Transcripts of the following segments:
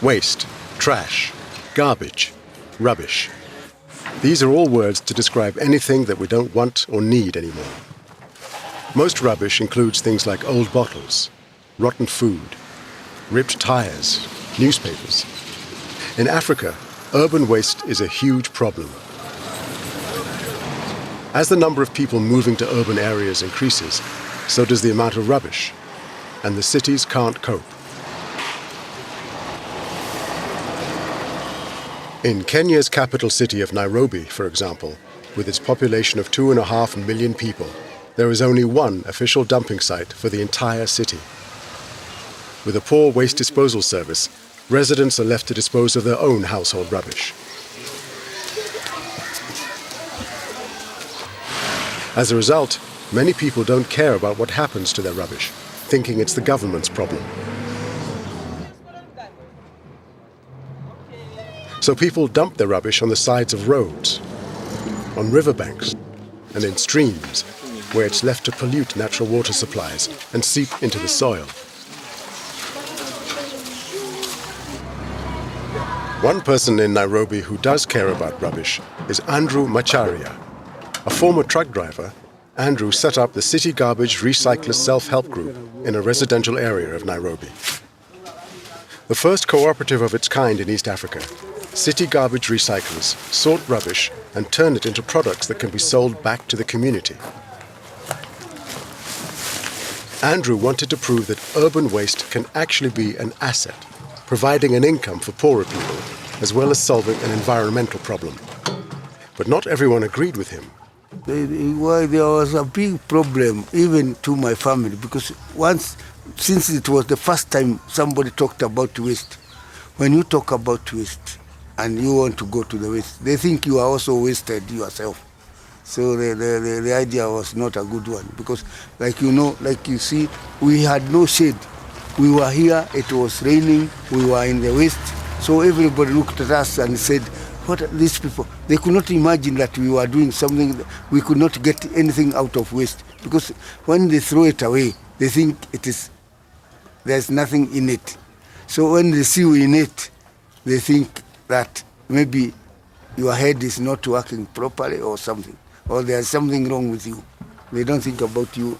Waste, trash, garbage, rubbish. These are all words to describe anything that we don't want or need anymore. Most rubbish includes things like old bottles, rotten food, ripped tires, newspapers. In Africa, urban waste is a huge problem. As the number of people moving to urban areas increases, so does the amount of rubbish, and the cities can't cope. In Kenya's capital city of Nairobi, for example, with its population of 2.5 million people, there is only one official dumping site for the entire city. With a poor waste disposal service, residents are left to dispose of their own household rubbish. As a result, many people don't care about what happens to their rubbish, thinking it's the government's problem. So people dump their rubbish on the sides of roads, on riverbanks, and in streams, where it's left to pollute natural water supplies and seep into the soil. One person in Nairobi who does care about rubbish is Andrew Macharia. A former truck driver, Andrew set up the City Garbage Recyclers Self-Help Group in a residential area of Nairobi. The first cooperative of its kind in East Africa, City Garbage Recyclers sort rubbish and turn it into products that can be sold back to the community. Andrew wanted to prove that urban waste can actually be an asset, providing an income for poorer people, as well as solving an environmental problem. But not everyone agreed with him. There was a big problem, even to my family, because since it was the first time somebody talked about waste, when you talk about waste and you want to go to the waste, they think you are also wasted yourself. So the idea was not a good one, because like you see, we had no shade. We were here, it was raining, we were in the waste, so everybody looked at us and said, what are these people? They could not imagine that we were doing something, we could not get anything out of waste, because when they throw it away, they think there's nothing in it. So when they see you in it, they think that maybe your head is not working properly or something, or there's something wrong with you. They don't think about you,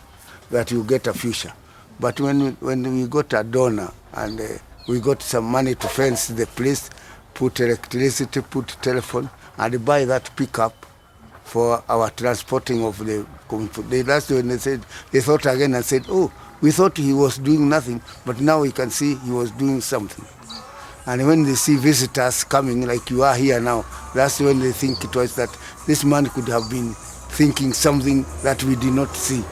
that you get a future. But when we got a donor and we got some money to fence the place, put electricity, put telephone, and buy that pickup for our transporting of the community. That's when they thought again and said, oh, we thought he was doing nothing, but now we can see he was doing something. And when they see visitors coming, like you are here now, that's when they think twice that this man could have been thinking something that we did not see.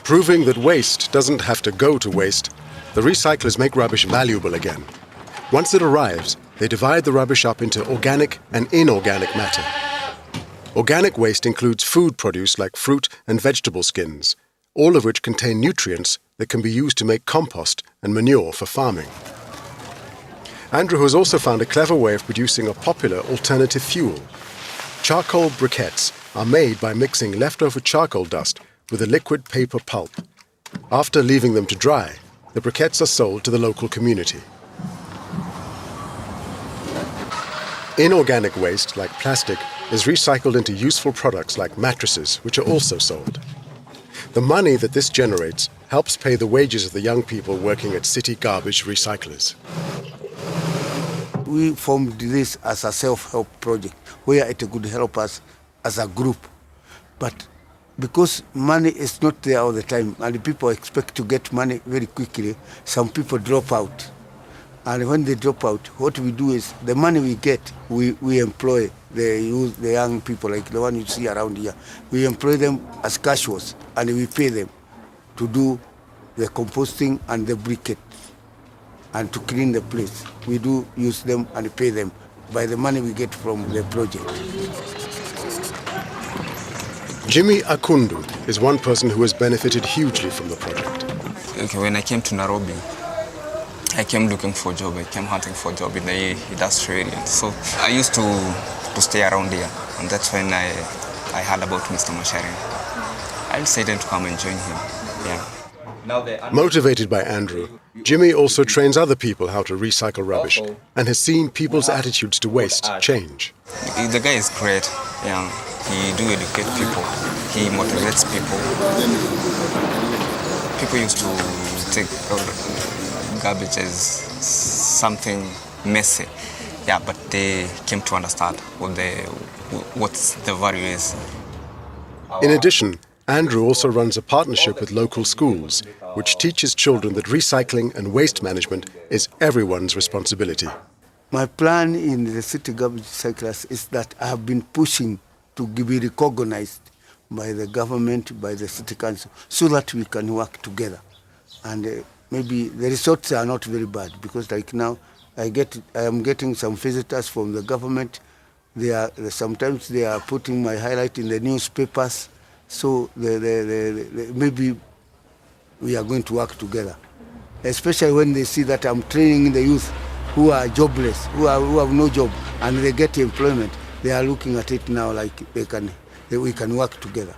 Proving that waste doesn't have to go to waste, the recyclers make rubbish valuable again. Once it arrives, they divide the rubbish up into organic and inorganic matter. Organic waste includes food produce like fruit and vegetable skins, all of which contain nutrients that can be used to make compost and manure for farming. Andrew has also found a clever way of producing a popular alternative fuel. Charcoal briquettes are made by mixing leftover charcoal dust with a liquid paper pulp. After leaving them to dry, the briquettes are sold to the local community. Inorganic waste, like plastic, is recycled into useful products like mattresses, which are also sold. The money that this generates helps pay the wages of the young people working at City Garbage Recyclers. We formed this as a self-help project where it could help us as a group. But because money is not there all the time and people expect to get money very quickly, some people drop out. And when they drop out, what we do is the money we get, we employ the young people like the one you see around here. We employ them as cashiers and we pay them to do the composting and the briquette and to clean the place. We do use them and pay them by the money we get from the project. Jimmy Akundu is one person who has benefited hugely from the project. Okay, when I came to Nairobi, I came looking for a job. I came hunting for a job in the industry area. So I used to stay around here, and that's when I heard about Mr. Macharia. I decided to come and join him. Yeah. Motivated by Andrew, Jimmy also trains other people how to recycle rubbish and has seen people's attitudes to waste change. The guy is great. Yeah, he do educate people. He motivates people. People used to take garbage as something messy. Yeah, but they came to understand what the value is. In addition, Andrew also runs a partnership with local schools, which teaches children that recycling and waste management is everyone's responsibility. My plan in the city garbage recyclers is that I have been pushing to be recognized by the government, by the city council, so that we can work together. And maybe the results are not very bad, because like now I am getting some visitors from the government. Sometimes they are putting my highlight in the newspapers. So maybe we are going to work together, especially when they see that I'm training the youth who are jobless, who have no job, and they get employment. They are looking at it now like we can work together.